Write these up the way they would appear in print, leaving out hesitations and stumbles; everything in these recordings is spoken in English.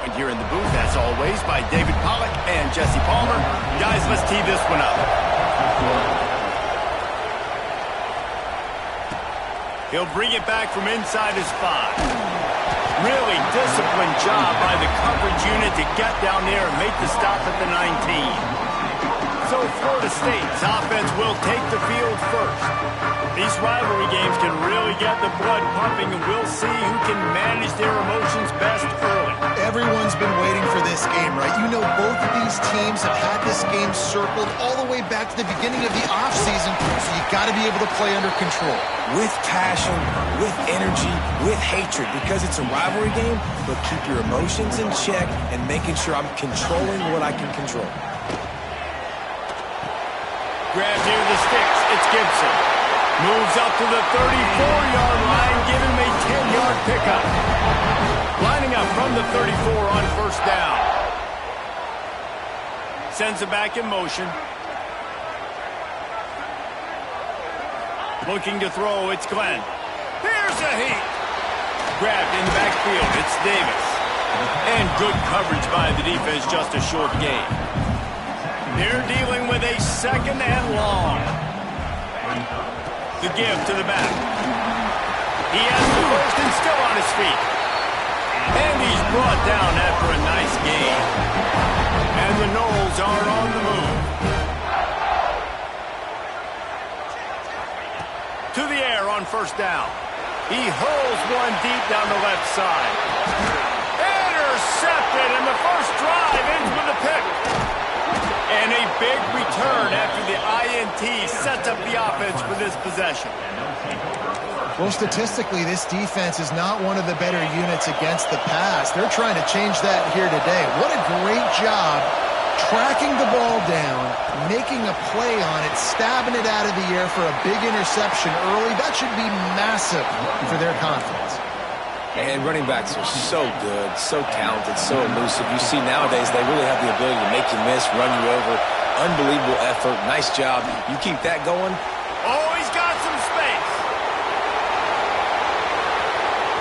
excitement here in the booth, as always, by David Pollack and Jesse Palmer. Guys, let's tee this one up. He'll bring it back from inside his 5. Really disciplined job by the coverage unit to get down there and make the stop at the 19. So Florida State's offense will take the field first. These rivalry games can really get the blood pumping, and we'll see who can manage their emotions best early. Everyone's been waiting for this game, right? You know, both of these teams have had this game circled all the way back to the beginning of the offseason, so you got to be able to play under control. With passion, with energy, with hatred, because it's a rivalry game, but keep your emotions in check and making sure I'm controlling what I can control. Grab near the sticks. It's Gibson. Moves up to the 34-yard line, giving him a 10-yard pickup. Lining up from the 34 on first down. Sends it back in motion. Looking to throw, it's Glenn. Here's a heat. Grabbed in the backfield, it's Davis. And good coverage by the defense, just a short gain. They're dealing with a second and long. The give to the back. He has the first and still on his feet. And he's brought down after a nice gain. And the Noles are on the move. To the air on first down. He hurls one deep down the left side. Intercepted, and the first drive ends with a pick. And a big return after the INT sets up the offense for this possession. Well, statistically, this defense is not one of the better units against the pass. They're trying to change that here today. What a great job tracking the ball down, making a play on it, stabbing it out of the air for a big interception early. That should be massive for their confidence. And running backs are so good, so talented, so elusive. You see nowadays they really have the ability to make you miss, run you over. Unbelievable effort. Nice job. You keep that going. Oh, he's got some space.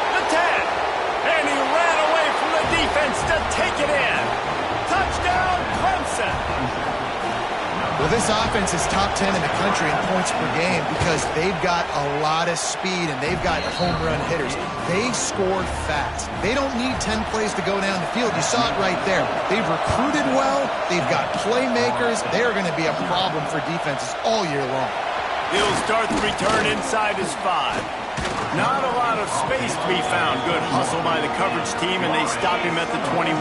The 10. And he ran away from the defense to take it in. Touchdown, Clemson. Well, this offense is top 10 in the country in points per game because they've got a lot of speed and they've got home run hitters. They scored fast. They don't need 10 plays to go down the field. You saw it right there. They've recruited well. They've got playmakers. They are going to be a problem for defenses all year long. He'll start the return inside his 5. Not a lot of space to be found. Good hustle by the coverage team, and they stop him at the 21.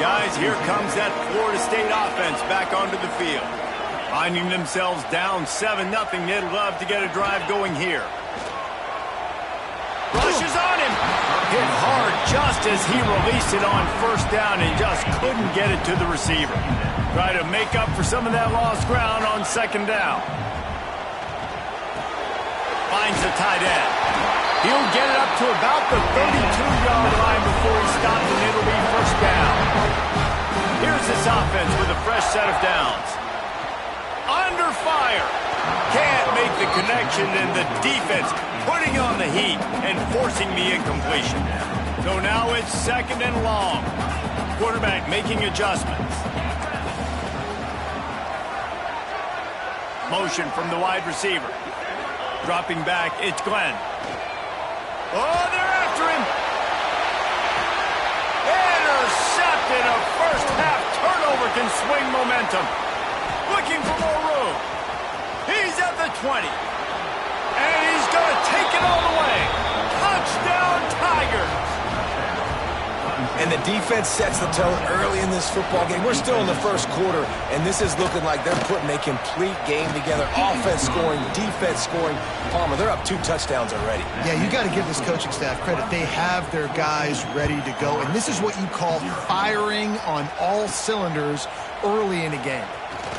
Guys, here comes that Florida State offense back onto the field. Finding themselves down 7-0, they'd love to get a drive going here. Rushes on him. Hit hard just as he released it on first down and just couldn't get it to the receiver. Try to make up for some of that lost ground on second down. Finds the tight end. He'll get it up to about the 32-yard line before he stops, and it'll be first down. Here's this offense with a fresh set of downs. Under fire. Can't make the connection, and the defense putting on the heat and forcing the incompletion. So now it's second and long. Quarterback making adjustments. Motion from the wide receiver. Dropping back, it's Glenn. Oh, they're after him. Intercepted. A first-half turnover can swing momentum. Looking for more room. He's at the 20. And he's going to take it all the way. Touchdown, Tigers. And the defense sets the tone early in this football game. We're still in the first quarter, and this is looking like they're putting a complete game together. Offense scoring, defense scoring. Palmer, they're up 2 touchdowns already. Yeah, you got to give this coaching staff credit. They have their guys ready to go, and this is what you call firing on all cylinders early in a game.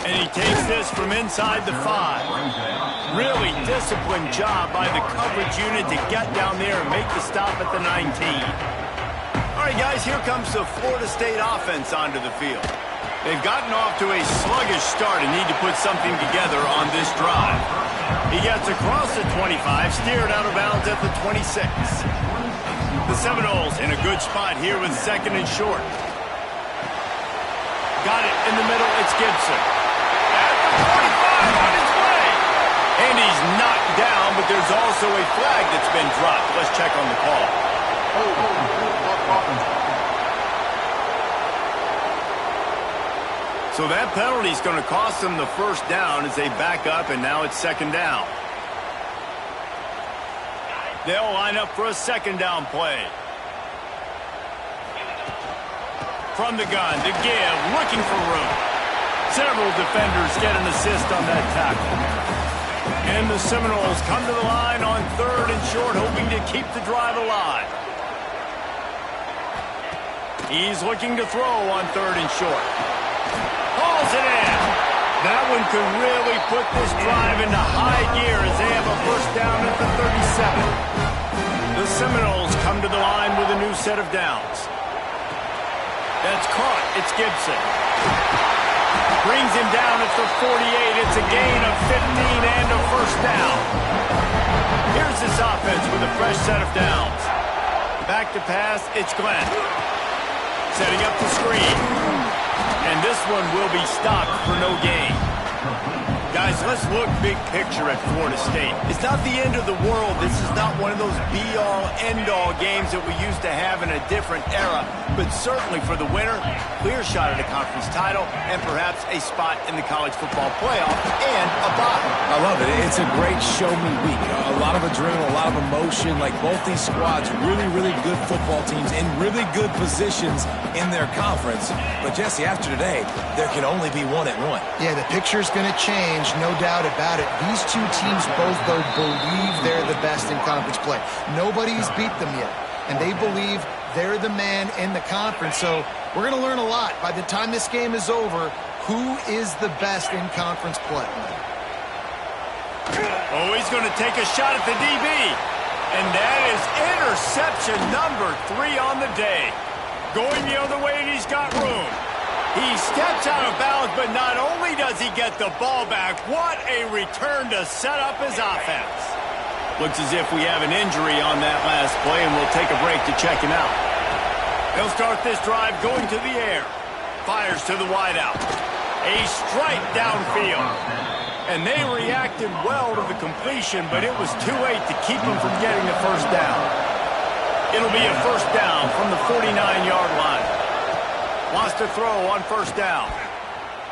And he takes this from inside the 5. Really disciplined job by the coverage unit to get down there and make the stop at the 19. All right, guys, here comes the Florida State offense onto the field. They've gotten off to a sluggish start and need to put something together on this drive. He gets across the 25, steered out of bounds at the 26. The Seminoles in a good spot here with second and short. Got it in the middle. It's Gibson. At the 45 on his way. And he's knocked down, but there's also a flag that's been dropped. Let's check on the call. So that penalty is going to cost them the first down as they back up, and now it's second down. They'll line up for a second down play. From the gun to give, looking for room. Several defenders get an assist on that tackle. And the Seminoles come to the line on third and short, hoping to keep the drive alive. He's looking to throw on third and short. Hauls it in. That one could really put this drive into high gear as they have a first down at the 37. The Seminoles come to the line with a new set of downs. That's caught. It's Gibson. Brings him down at the 48. It's a gain of 15 and a first down. Here's this offense with a fresh set of downs. Back to pass. It's Glenn. Setting up the screen. And this one will be stopped for no gain. Guys, let's look big picture at Florida State. It's not the end of the world. This is not one of those be-all, end-all games that we used to have in a different era. But certainly for the winner, clear shot at a conference title and perhaps a spot in the college football playoff and a bye. I love it. It's a great show-me week. A lot of adrenaline, a lot of emotion. Like both these squads, really, really good football teams in really good positions in their conference. But, Jesse, after today, there can only be one at one. Yeah, the picture's going to change. No doubt about it. These two teams both, though, believe they're the best in conference play. Nobody's beat them yet, and they believe they're the man in the conference. So we're going to learn a lot. By the time this game is over, who is the best in conference play? Oh, he's going to take a shot at the DB. And that is interception number 3 on the day. Going the other way, and he's got room. He steps out of bounds, but not only does he get the ball back, what a return to set up his offense. Looks as if we have an injury on that last play, and we'll take a break to check him out. He'll start this drive going to the air. Fires to the wideout. A strike downfield. And they reacted well to the completion, but it was too late to keep him from getting the first down. It'll be a first down from the 49-yard line. Wants to throw on first down.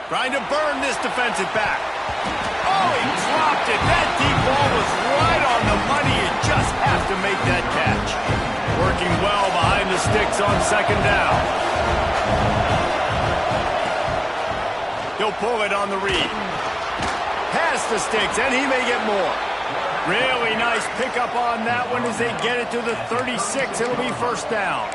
Trying to burn this defensive back. Oh, he dropped it. That deep ball was right on the money. You just have to make that catch. Working well behind the sticks on second down. He'll pull it on the read. Past the sticks, and he may get more. Really nice pickup on that one as they get it to the 36. It'll be first down.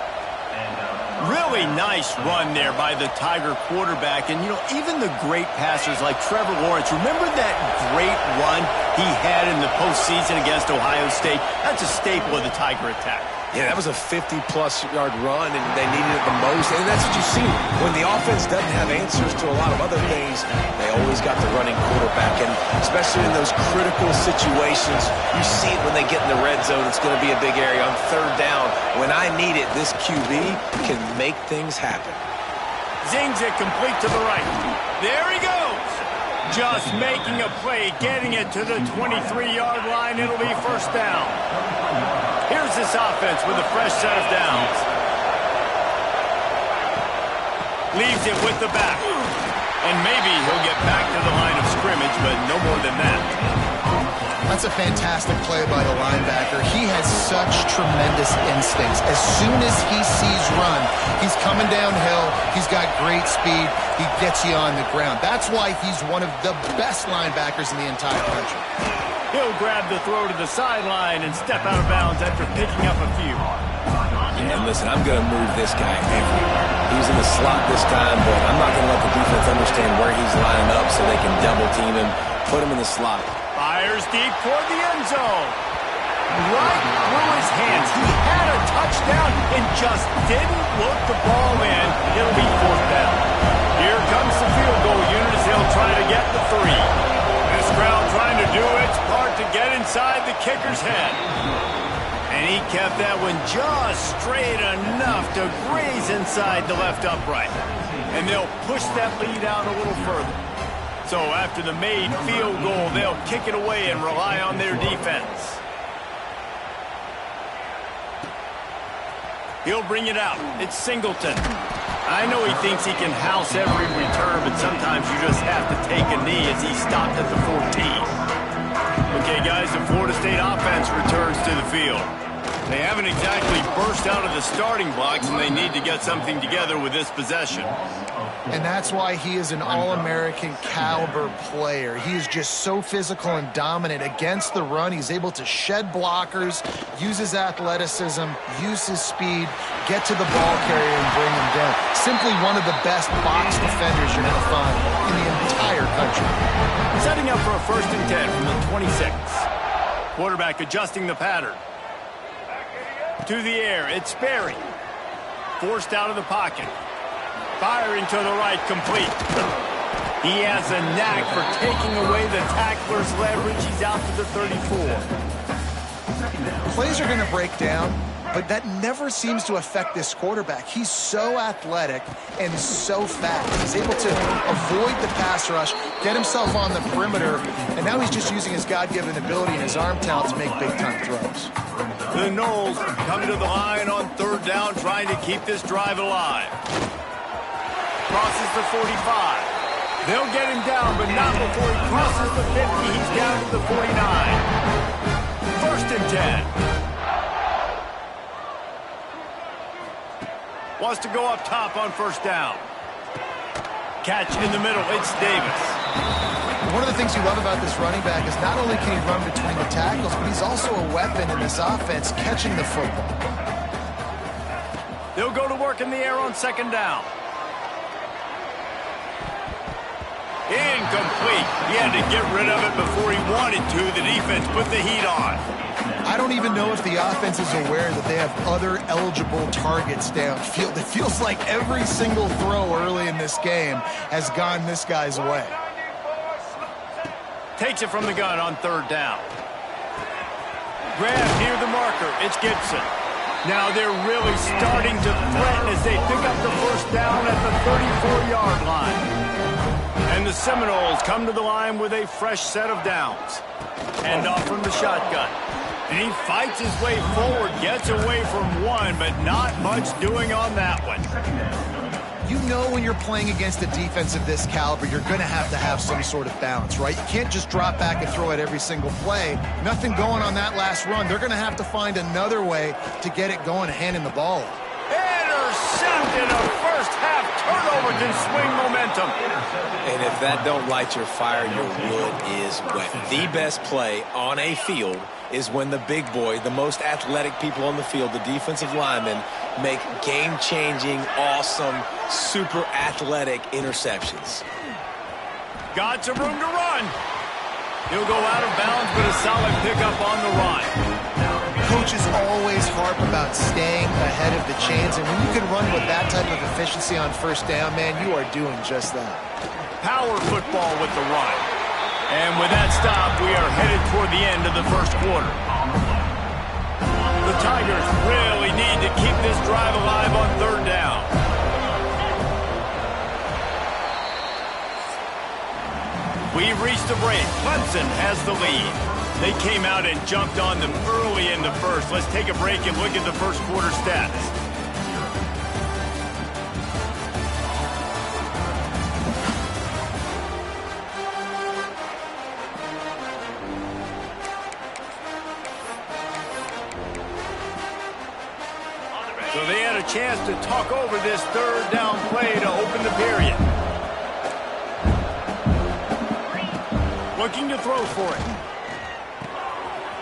Really nice run there by the Tiger quarterback. And, you know, even the great passers like Trevor Lawrence, remember that great run he had in the postseason against Ohio State? That's a staple of the Tiger attack. Yeah, that was a 50-plus yard run, and they needed it the most. And that's what you see. When the offense doesn't have answers to a lot of other things, they always got the running quarterback. And especially in those critical situations, you see it when they get in the red zone. It's going to be a big area on third down. When I need it, this QB can make things happen. Zings it complete to the right. There he goes. Just making a play, getting it to the 23-yard line. It'll be first down. Here's this offense with a fresh set of downs. Leaves it with the back. And maybe he'll get back to the line of scrimmage, but no more than that. That's a fantastic play by the linebacker. He has such tremendous instincts. As soon as he sees run, he's coming downhill. He's got great speed. He gets you on the ground. That's why he's one of the best linebackers in the entire country. He'll grab the throw to the sideline and step out of bounds after picking up a few. And listen, I'm going to move this guy everywhere. He's in the slot this time, but I'm not going to let the defense understand where he's lining up so they can double team him, put him in the slot. Fires deep toward the end zone. Right through his hands. He had a touchdown and just didn't look the ball in. It'll be fourth down. Here comes the field goal unit as they'll try to get the 3. This crowd trying to do its part to get inside the kicker's head. And he kept that one just straight enough to graze inside the left upright. And they'll push that lead out a little further. So after the made field goal, they'll kick it away and rely on their defense. He'll bring it out. It's Singleton. I know he thinks he can house every return, but sometimes you just have to take a knee as he stopped at the 14. Okay, guys, the Florida State offense returns to the field. They haven't exactly burst out of the starting blocks, and they need to get something together with this possession. And that's why he is an All-American caliber player. He is just so physical and dominant against the run. He's able to shed blockers, use his athleticism, use his speed, get to the ball carrier and bring him down. Simply one of the best box defenders you're going to find in the entire country. Setting up for a 1st and 10 from the 26. Quarterback adjusting the pattern. To the air, it's Sperry. Forced out of the pocket. Firing to the right, complete. He has a knack for taking away the tackler's leverage. He's out to the 34. Plays are going to break down, but that never seems to affect this quarterback. He's so athletic and so fast. He's able to avoid the pass rush, get himself on the perimeter, and now he's just using his God-given ability and his arm talent to make big-time throws. The Noles coming to the line on 3rd down, trying to keep this drive alive. Crosses the 45. They'll get him down, but not before he crosses the 50. He's down to the 49. 1st and 10. Wants to go up top on 1st down. Catch in the middle. It's Davis. One of the things you love about this running back is not only can he run between the tackles, but he's also a weapon in this offense catching the football. They'll go to work in the air on 2nd down. Incomplete. He had to get rid of it before he wanted to. The defense put the heat on. I don't even know if the offense is aware that they have other eligible targets downfield. It feels like every single throw early in this game has gone this guy's way. Takes it from the gun on 3rd down. Grab near the marker. It's Gibson. Now they're really starting to threaten as they pick up the 1st down at the 34-yard line. And the Seminoles come to the line with a fresh set of downs. Hand off from the shotgun. And he fights his way forward, gets away from one, but not much doing on that one. You know when you're playing against a defense of this caliber, you're going to have some sort of balance, right? You can't just drop back and throw it every single play. Nothing going on that last run. They're going to have to find another way to get it going, handing the ball off. Intercepted, a first-half turnover can swing momentum. And if that don't light your fire, your wood is wet. The best play on a field is when the big boy, the most athletic people on the field, the defensive linemen, make game-changing, awesome, super athletic interceptions. Got some room to run. He'll go out of bounds, but a solid pickup on the run. Coaches always harp about staying ahead of the chains, and when you can run with that type of efficiency on 1st down, man, you are doing just that. Power football with the run. And with that stop, we are headed toward the end of the 1st quarter. The Tigers really need to keep this drive alive on 3rd down. We've reached a break. Clemson has the lead. They came out and jumped on them early in the 1st. Let's take a break and look at the 1st quarter stats. So they had a chance to talk over this 3rd down play to open the period. Looking to throw for it.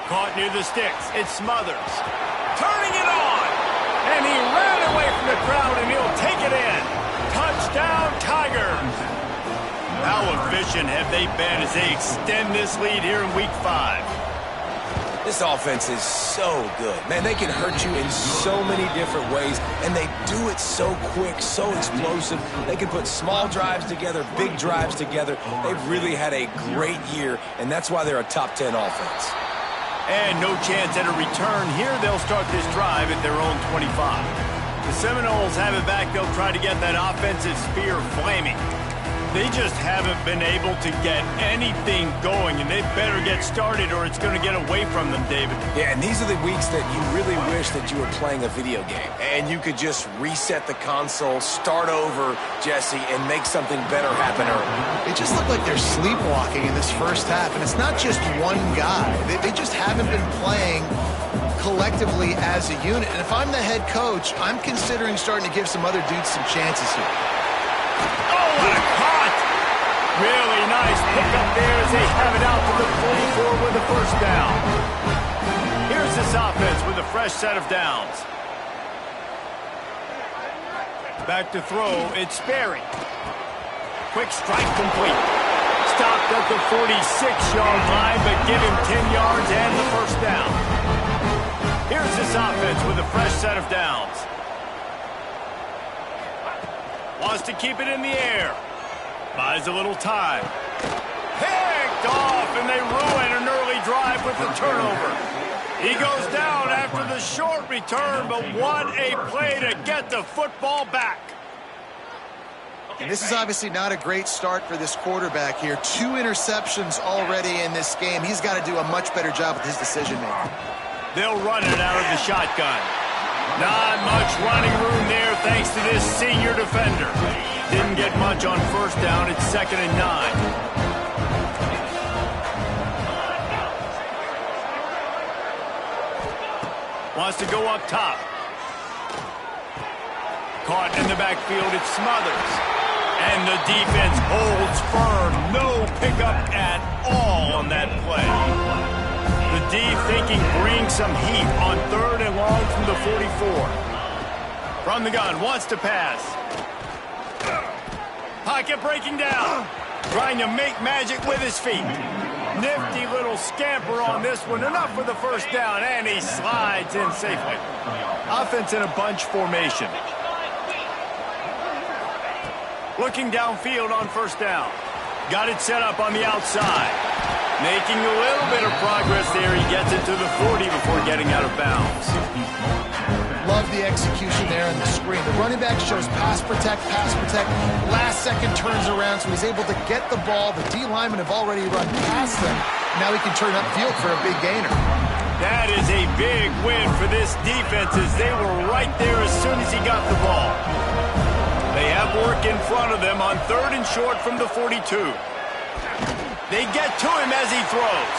Caught near the sticks. It's Smothers. Turning it on. And he ran away from the crowd, and he'll take it in. Touchdown, Tigers. How efficient have they been as they extend this lead here in Week 5? This offense is so good. Man, they can hurt you in so many different ways, and they do it so quick, so explosive. They can put small drives together, big drives together. They've really had a great year, and that's why they're a top 10 offense. And no chance at a return here. They'll start this drive at their own 25. The Seminoles have it back. They'll try to get that offensive spear flaming. They just haven't been able to get anything going, and they better get started or it's going to get away from them, David. Yeah, and these are the weeks that you really wish that you were playing a video game and you could just reset the console, start over, Jesse, and make something better happen early. They just look like they're sleepwalking in this first half, and it's not just one guy. They just haven't been playing collectively as a unit. And if I'm the head coach, I'm considering starting to give some other dudes some chances here. Oh, what a caught! Really nice pickup there as they have it out to the 44 with a first down. Here's this offense with a fresh set of downs. Back to throw, it's Sperry. Quick strike complete. Stopped at the 46-yard line, but give him 10 yards and the first down. Here's this offense with a fresh set of downs. Wants to keep it in the air. Buys a little time. Picked off, and they ruin an early drive with the turnover. He goes down after the short return, but what a play to get the football back. And this is obviously not a great start for this quarterback here. 2 interceptions already in this game. He's got to do a much better job with his decision-making. They'll run it out of the shotgun. Not much running room there thanks to this senior defender. Didn't get much on first down. It's 2nd and 9. Wants to go up top. Caught in the backfield. It's Smothers. And the defense holds firm. No pickup at all on that play. The D thinking bring some heat on 3rd and long from the 44. From the gun, wants to pass. Pocket breaking down. Trying to make magic with his feet. Nifty little scamper on this one. Enough for the first down, and he slides in safely. Offense in a bunch formation. Looking downfield on first down. Got it set up on the outside. Making a little bit of progress there. He gets it to the 40 before getting out of bounds. Love the execution there on the screen. The running back shows pass protect. Last second turns around, so he's able to get the ball. The D linemen have already run past them. Now he can turn upfield for a big gainer. That is a big win for this defense as they were right there as soon as he got the ball. They have work in front of them on 3rd and short from the 42. They get to him as he throws.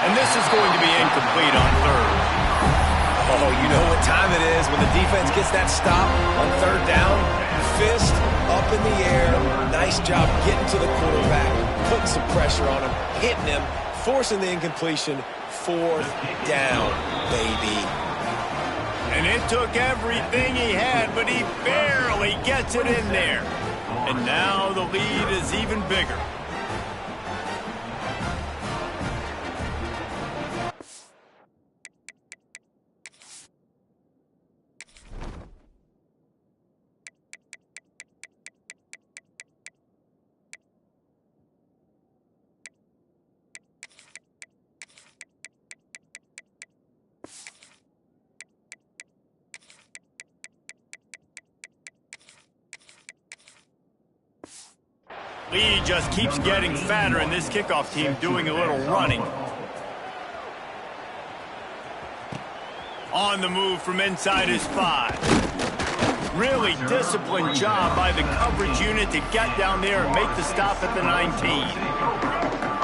And this is going to be incomplete on 3rd. Oh, you know what time it is when the defense gets that stop on 3rd down. Fist up in the air. Nice job getting to the quarterback, putting some pressure on him, hitting him, forcing the incompletion. 4th down, baby. And it took everything he had, but he barely gets it in there. And now the lead is even bigger. Lee just keeps getting fatter, and this kickoff team doing a little running. On the move from inside his 5. Really disciplined job by the coverage unit to get down there and make the stop at the 19.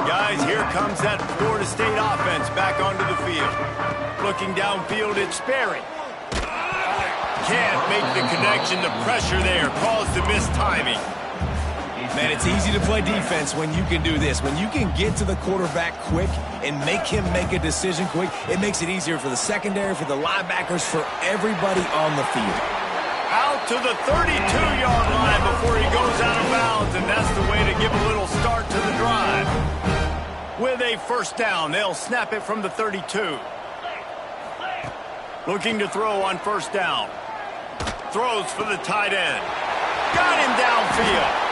Guys, here comes that Florida State offense back onto the field. Looking downfield, it's Sperry. Can't make the connection. The pressure there caused the missed timing. Man, it's easy to play defense when you can do this. When you can get to the quarterback quick and make him make a decision quick, it makes it easier for the secondary, for the linebackers, for everybody on the field. Out to the 32-yard line before he goes out of bounds, and that's the way to give a little start to the drive. With a first down, they'll snap it from the 32. Looking to throw on first down. Throws for the tight end. Got him downfield.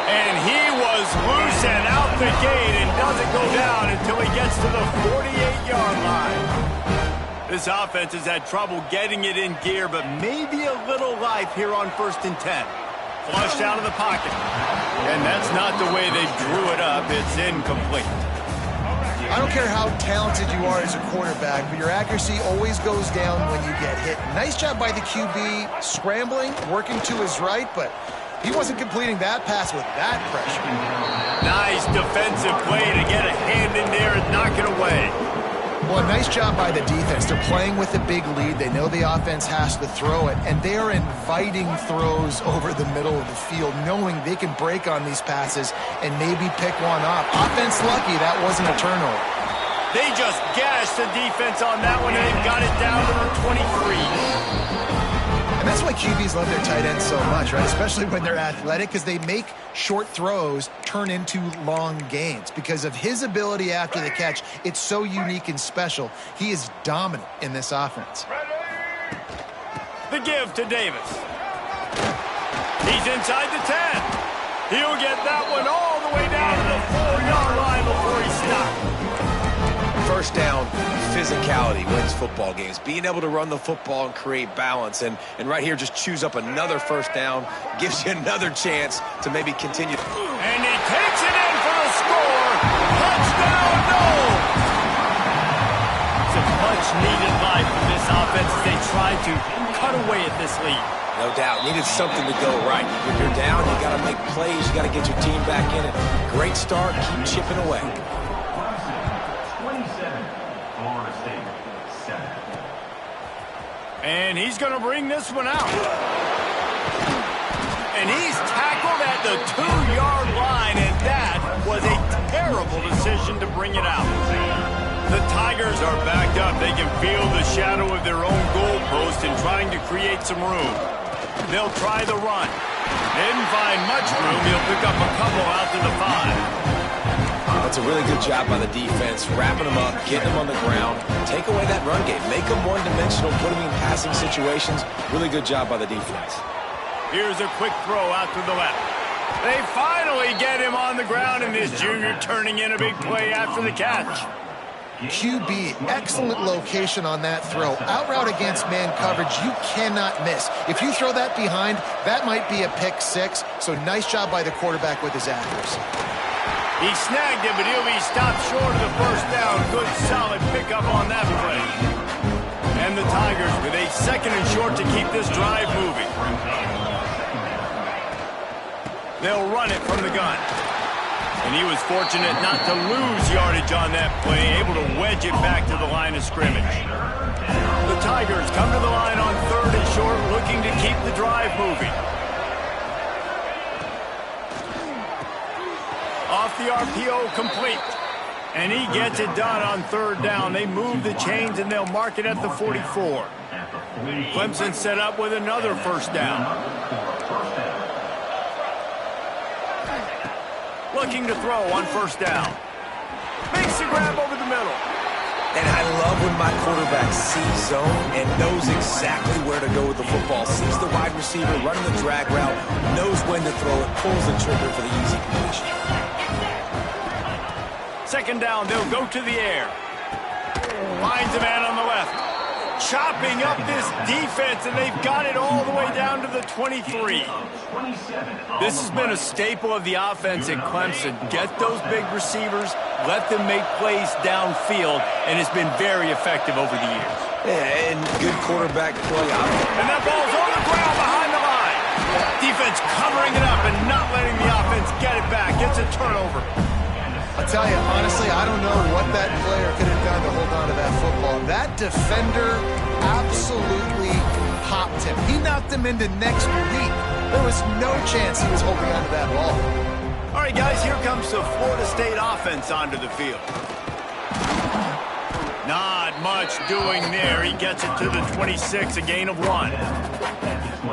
And he was loose and out the gate and doesn't go down until he gets to the 48-yard line. This offense has had trouble getting it in gear, but maybe a little life here on 1st and 10. Flushed out of the pocket. And that's not the way they drew it up. It's incomplete. I don't care how talented you are as a quarterback, but your accuracy always goes down when you get hit. Nice job by the QB scrambling, working to his right, but he wasn't completing that pass with that pressure. Nice defensive play to get a hand in there and knock it away. Well, a nice job by the defense. They're playing with a big lead. They know the offense has to throw it, and they are inviting throws over the middle of the field, knowing they can break on these passes and maybe pick one off. Offense lucky that wasn't a turnover. They just gashed the defense on that one, and they've got it down to the 23. And that's why QBs love their tight ends so much, right? Especially when they're athletic, because they make short throws turn into long gains. Because of his ability after the catch, it's so unique and special. He is dominant in this offense. The give to Davis. He's inside the 10. He'll get that one all the way down to the 4-yard line before he stopped. First down, physicality wins football games. Being able to run the football and create balance. And right here, just choose up another first down. Gives you another chance to maybe continue. And he takes it in for the score. Touchdown, no! It's a much-needed life for this offense as they try to cut away at this lead. No doubt. Needed something to go right. If you're down, you got to make plays. You got to get your team back in it. Great start. Keep chipping away. And he's going to bring this one out. And he's tackled at the 2-yard line, and that was a terrible decision to bring it out. The Tigers are backed up. They can feel the shadow of their own goalpost and trying to create some room. They'll try the run. Didn't find much room. He'll pick up a couple out to the 5. That's a really good job by the defense, wrapping them up, getting them on the ground. Take away that run game. Make them one-dimensional, put them in passing situations. Really good job by the defense. Here's a quick throw out to the left. They finally get him on the ground, and this junior turning in a big play after the catch. QB, excellent location on that throw. Out route against man coverage, you cannot miss. If you throw that behind, that might be a pick 6. So nice job by the quarterback with his accuracy. He snagged it, but he'll be stopped short of the first down. Good, solid pickup on that play. And the Tigers with a 2nd and short to keep this drive moving. They'll run it from the gun. And he was fortunate not to lose yardage on that play, able to wedge it back to the line of scrimmage. The Tigers come to the line on 3rd and short, looking to keep the drive moving. Off the RPO, complete. And he gets it done on 3rd down. They move the chains, and they'll mark it at the 44. Clemson set up with another first down. Looking to throw on 1st down. Makes the grab over the middle. And I love when my quarterback sees zone and knows exactly where to go with the football. Sees the wide receiver running the drag route, knows when to throw it, pulls the trigger for the easy completion. 2nd down, they'll go to the air. Finds a man on the left. Chopping up this defense, and they've got it all the way down to the 23. This has been a staple of the offense at Clemson. Get those big receivers, let them make plays downfield, and it's been very effective over the years. Yeah, and good quarterback play. And that ball's on the ground behind the line. Defense covering it up and not letting the offense get it back. It's a turnover. I'll tell you, honestly, I don't know what that player could have done to hold on to that football. That defender absolutely popped him. He knocked him into next week. There was no chance he was holding on to that ball. All right, guys, here comes the Florida State offense onto the field. Not much doing there. He gets it to the 26, a gain of 1.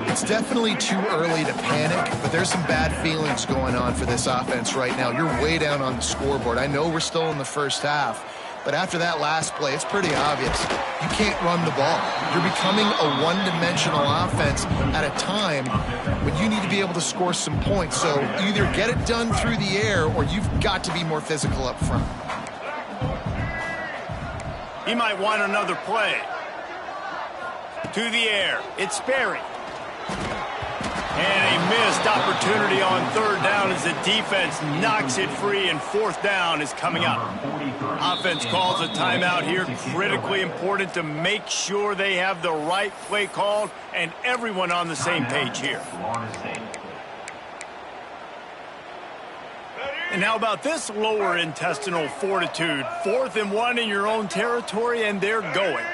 It's definitely too early to panic, but there's some bad feelings going on for this offense right now. You're way down on the scoreboard. I know we're still in the first half, But after that last play, it's pretty obvious. You can't run the ball. You're becoming a one-dimensional offense at a time when you need to be able to score some points. So either get it done through the air or you've got to be more physical up front. He might want another play. To the air. It's Sperry. And a missed opportunity on third down as the defense knocks it free, and fourth down is coming up. Offense calls a timeout here. Critically important to make sure they have the right play called and everyone on the same page here. And how about this lower intestinal fortitude? 4th and 1 in your own territory, and they're going.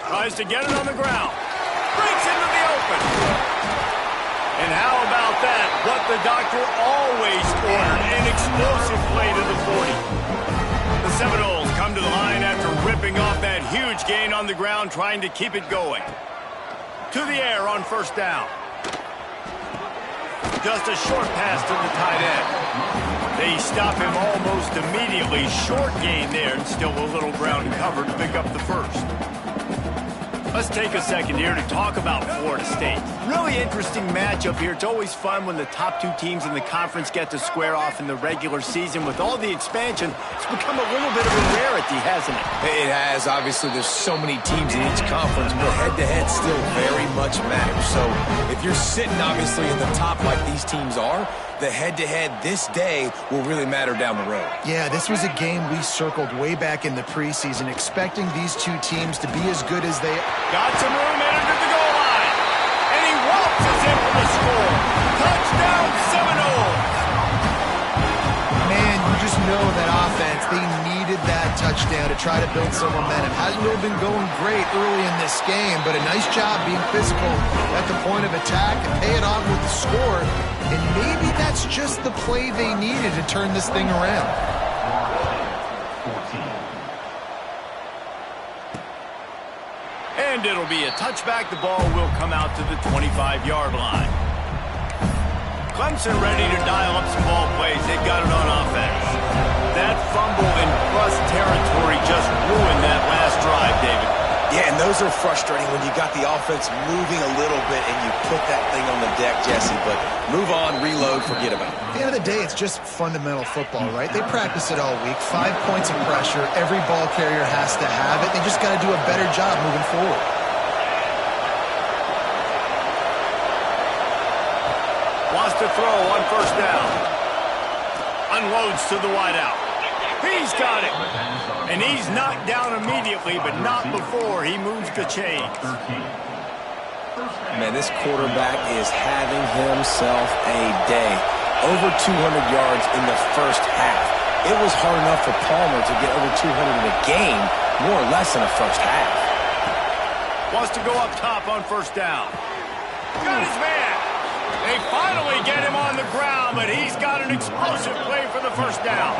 Tries to get it on the ground. Breaks into the open. And how about that? What the doctor always ordered, an explosive play to the 40. The Seminoles come to the line after ripping off that huge gain on the ground, trying to keep it going. To the air on first down. Just a short pass to the tight end. They stop him almost immediately. Short gain there, and still a little ground cover to pick up the first. Let's take a second here to talk about Florida State. Really interesting matchup here. It's always fun when the top two teams in the conference get to square off in the regular season. With all the expansion, it's become a little bit of a rarity, hasn't it? It has. Obviously, there's so many teams in each conference, but head-to-head still very much matters. So if you're sitting, obviously, in the top like these teams are, the head-to-head this day will really matter down the road. Yeah, this was a game we circled way back in the preseason, expecting these two teams to be as good as they... Got some room in under the goal line. And he waltzes in for the score. Touchdown, Seminoles. Man, you just know that offense, they needed that touchdown to try to build some momentum. Hasn't really been going great early in this game, but a nice job being physical at the point of attack and pay it off with the score. And maybe that's just the play they needed to turn this thing around. And it'll be a touchback. The ball will come out to the 25-yard line. Clemson ready to dial up some ball plays. They've got it on offense. That fumble in plus territory just ruined that last drive, David. Yeah, and those are frustrating when you got the offense moving a little bit and you put that thing on the deck, Jesse. But move on, reload, forget about it. At the end of the day, it's just fundamental football, right? They practice it all week. 5 points of pressure. Every ball carrier has to have it. They just got to do a better job moving forward. Wants to throw on first down. Unloads to the wideout. He's got it. And he's knocked down immediately, but not before he moves the chains. Man, this quarterback is having himself a day. Over 200 yards in the first half. It was hard enough for Palmer to get over 200 in a game, more or less in the first half. Wants to go up top on first down. Got his man. They finally get him on the ground, but he's got an explosive play for the first down.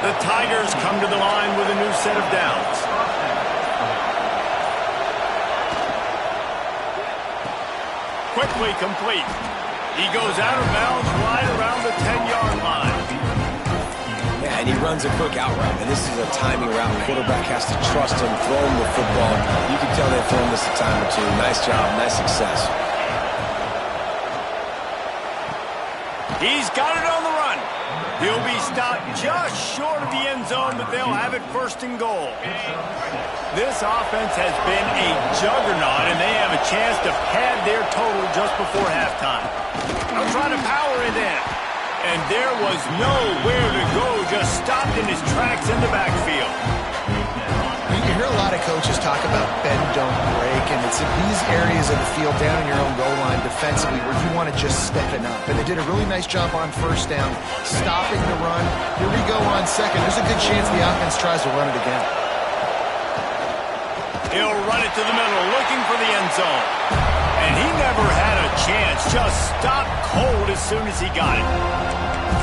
The Tigers come to the line with a new set of downs. Quickly complete. He goes out of bounds right around the 10-yard line. Yeah, and he runs a quick out route, and this is a timing route. The quarterback has to trust him, throw him the football. You can tell they've thrown this a time or two. Nice job, nice success. He's got it on the run. He'll be stopped just short of the end zone, but they'll have it first and goal. This offense has been a juggernaut, and they have a chance to pad their total just before halftime. They'll try to power it in. And there was nowhere to go, just stopped in his tracks in the backfield. You hear a lot of coaches talk about bend, don't break, and it's in these areas of the field down in your own goal line defensively where you want to just step it up. And they did a really nice job on first down, stopping the run. Here we go on second. There's a good chance the offense tries to run it again. He'll run it to the middle, looking for the end zone. And he never had a chance, just stopped cold as soon as he got it.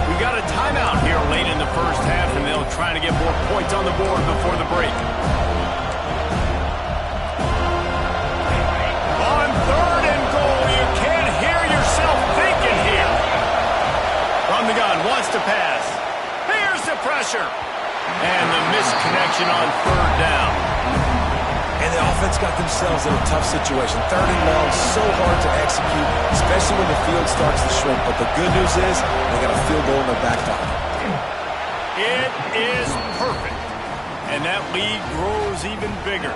We got a timeout here late in the first half, and they'll try to get more points on the board before the break. On third and goal, you can't hear yourself thinking here. From the gun, wants to pass. Here's the pressure. pressure. And the missed connection on third down. And the offense got themselves in a tough situation. Third and long, so hard to execute, especially when the field starts to shrink. But the good news is they got a field goal in their back pocket. It is perfect. And that lead grows even bigger.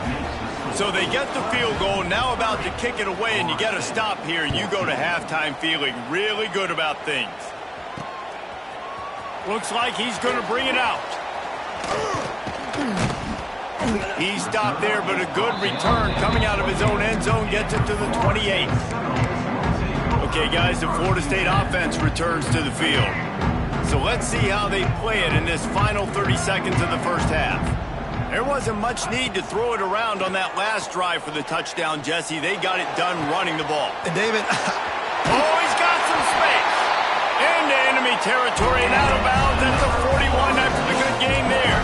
So they get the field goal, now about to kick it away, and you get a stop here, and you go to halftime feeling really good about things. Looks like he's going to bring it out. He stopped there, but a good return coming out of his own end zone gets it to the 28. Okay, guys, the Florida State offense returns to the field. So let's see how they play it in this final 30 seconds of the first half. There wasn't much need to throw it around on that last drive for the touchdown, Jesse. They got it done running the ball. And David... oh, he's got some space. Into enemy territory and out of bounds at the 41 after the good game there.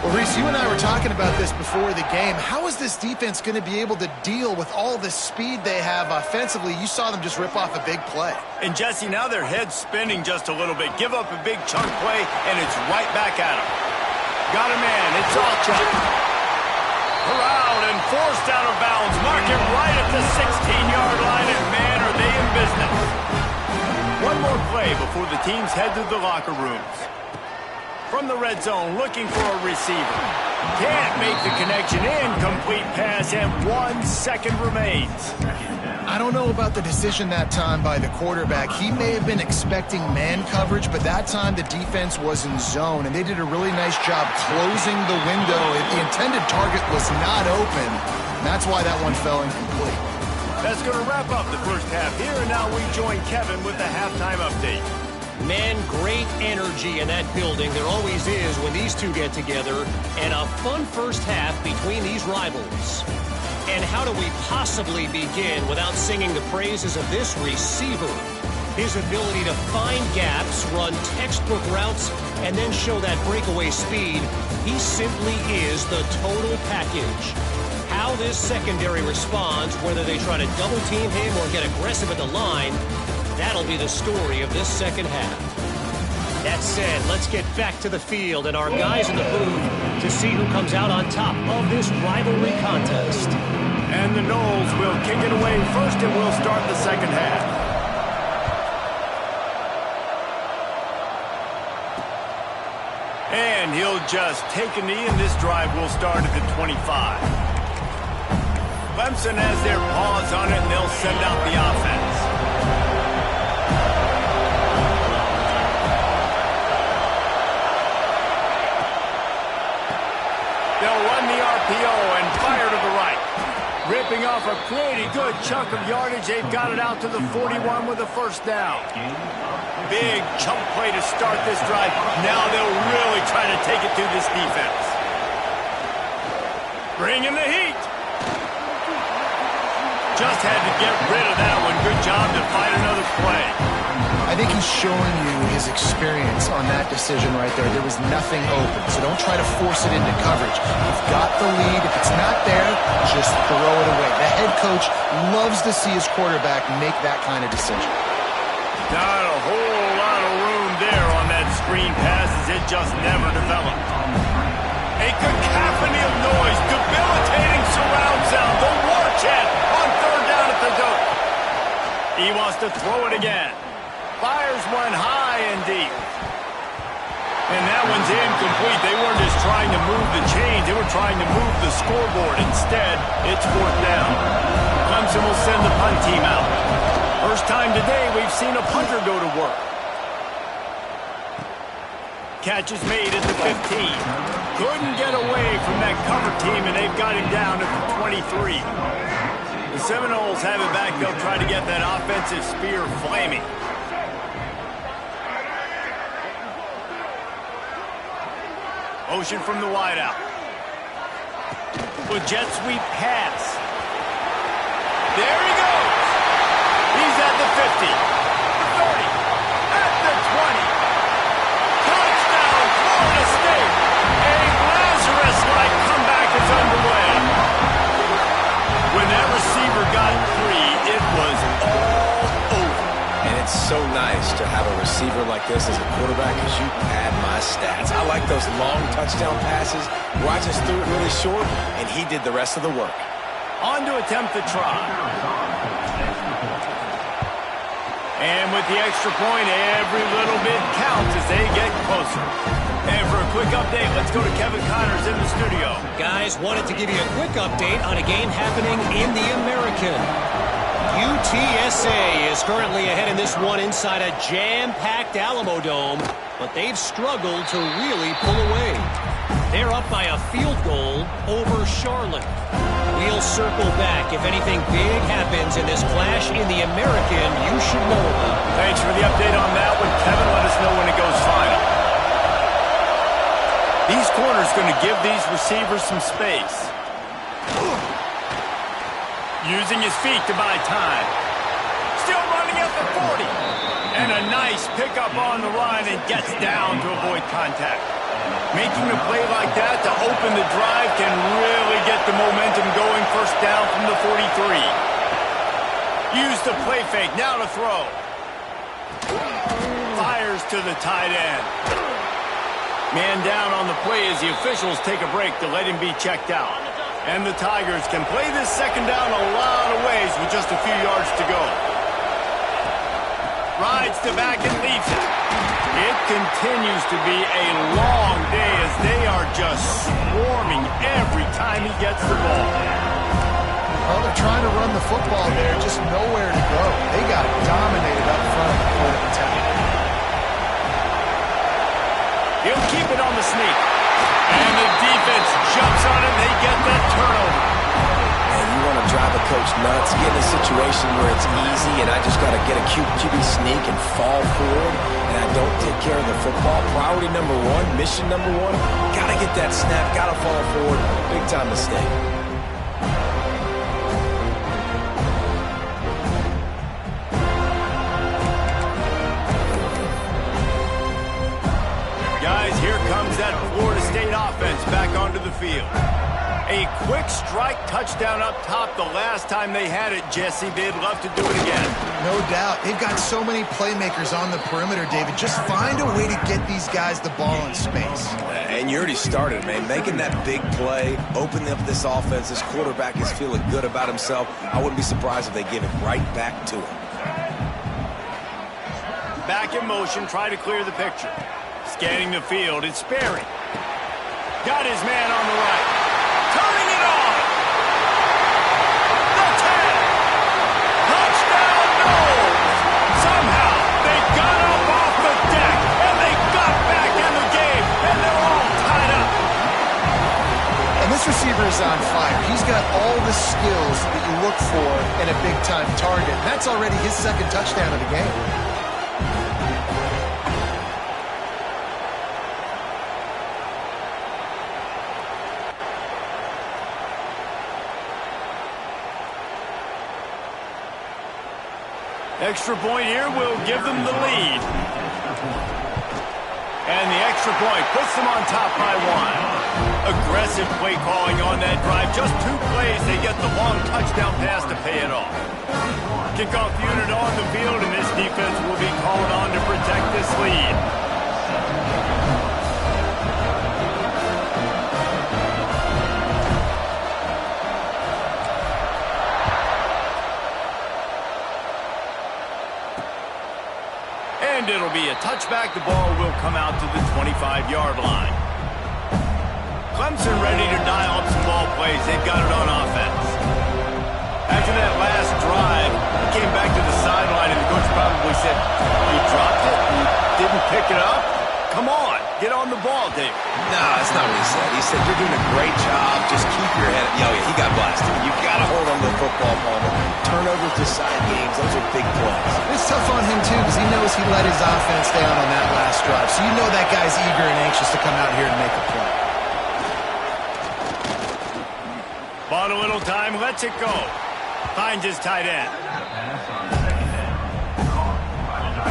Well, Reese, you and I were talking about this before the game. How is this defense going to be able to deal with all the speed they have offensively? You saw them just rip off a big play. And, Jesse, now their head's spinning just a little bit. Give up a big chunk play, and it's right back at them. Got a man. It's Allchuck. Corralled and forced out of bounds. Mark him right at the 16-yard line, and, man, are they in business. One more play before the teams head to the locker rooms. From the red zone, looking for a receiver. Can't make the connection. Incomplete pass, and 1 second remains. I don't know about the decision that time by the quarterback. He may have been expecting man coverage, but that time the defense was in zone, and they did a really nice job closing the window. The intended target was not open. That's why that one fell incomplete. That's going to wrap up the first half here, and now we join Kevin with the halftime update. Man, great energy in that building. There always is when these two get together. And a fun first half between these rivals. And how do we possibly begin without singing the praises of this receiver? His ability to find gaps, run textbook routes, and then show that breakaway speed. He simply is the total package. How this secondary responds, whether they try to double team him or get aggressive at the line, that'll be the story of this second half. That said, let's get back to the field and our guys in the booth to see who comes out on top of this rivalry contest. And the Noles will kick it away first, and we'll start the second half. And he'll just take a knee, and this drive will start at the 25. Clemson has their paws on it, and they'll send out the offense. They'll run the RPO and fire to the right. Ripping off a pretty good chunk of yardage. They've got it out to the 41 with a first down. Big chunk play to start this drive. Now they'll really try to take it to this defense. Bring in the heat. Just had to get rid of that one. Good job to find another play. I think he's showing you his experience on that decision right there. There was nothing open, so don't try to force it into coverage. You've got the lead. If it's not there, just throw it away. The head coach loves to see his quarterback make that kind of decision. Not a whole lot of room there on that screen pass as it just never developed. A cacophony of noise, debilitating surround sound. The war chant on third down at the dope. He wants to throw it again. Fires one high and deep. And that one's incomplete. They weren't just trying to move the chains. They were trying to move the scoreboard. Instead, it's fourth down. Clemson will send the punt team out. First time today we've seen a punter go to work. Catch is made at the 15. Couldn't get away from that cover team, and they've got him down at the 23. The Seminoles have it back. They'll try to get that offensive spear flaming. Motion from the wideout. With jet sweep pass. There he goes. He's at the 50. The 30. At the 20. Touchdown, Florida State. A Lazarus-like comeback is underway. When that receiver got free, it was all over. And it's so nice to have a receiver like this as a quarterback because you pad my stats. I like those long touchdown passes where I just threw it really short, and he did the rest of the work. On to attempt the try. And with the extra point, every little bit counts as they get closer. And for a quick update, let's go to Kevin Connors in the studio. Guys, wanted to give you a quick update on a game happening in the American. UTSA is currently ahead in this one inside a jam-packed Alamo Dome, but they've struggled to really pull away. They're up by a field goal over Charlotte. We'll circle back. If anything big happens in this clash in the American, you should know about it. Thanks for the update on that one, Kevin. Let us know when it goes final. These corners going to give these receivers some space. Using his feet to buy time. Still running at the 40. And a nice pickup on the run and gets down to avoid contact. Making a play like that to open the drive can really get the momentum going. First down from the 43. Use the play fake. Now to throw. Fires to the tight end. Man down on the play as the officials take a break to let him be checked out. And the Tigers can play this second down a lot of ways with just a few yards to go. Rides the back and leaves it. It continues to be a long day as they are just swarming every time he gets the ball. Well, they're trying to run the football there, just nowhere to go. They got dominated up front at the point of attack. He'll keep it on the sneak. And the defense jumps on it. They get that turnover. And you want to drive a coach nuts, get in a situation where it's easy and I just got to get a QB sneak and fall forward and I don't take care of the football. Priority number one, mission number one, got to get that snap, got to fall forward. Big time mistake. Guys, here comes that Florida State offense back onto the field. A quick strike touchdown up top the last time they had it, Jesse. They'd love to do it again. No doubt. They've got so many playmakers on the perimeter, David. Just find a way to get these guys the ball in space. And you already started, man. Making that big play, opening up this offense. This quarterback is feeling good about himself. I wouldn't be surprised if they give it right back to him. Back in motion, try to clear the picture. Scanning the field, it's Sperry. Got his man on the right. Turning it on. The 10. Touchdown, Knowles. Somehow, they got up off the deck, and they got back in the game, and they're all tied up. And this receiver is on fire. He's got all the skills that you look for in a big-time target. And that's already his second touchdown of the game. Extra point here will give them the lead. And the extra point puts them on top by one. Aggressive play calling on that drive. Just 2 plays, they get the long touchdown pass to pay it off. Kickoff unit on the field, and this defense will be called on to protect this lead. And it'll be a touchback. The ball will come out to the 25-yard line. Clemson ready to dial up some ball plays. They've got it on offense. After that last drive, he came back to the sideline, and the coach probably said, "You dropped it? You didn't pick it up? Come on, get on the ball, David." No, that's not what he said. He said, "You're doing a great job. Just keep your head." Yo, yeah, he got blasted. You got to hold on to the football, Palmer. Turnovers decide games. Those are big plays. It's tough on him, too, because he knows he let his offense down on that last drive. So you know that guy's eager and anxious to come out here and make a play. Bought a little time, lets it go. Finds his tight end.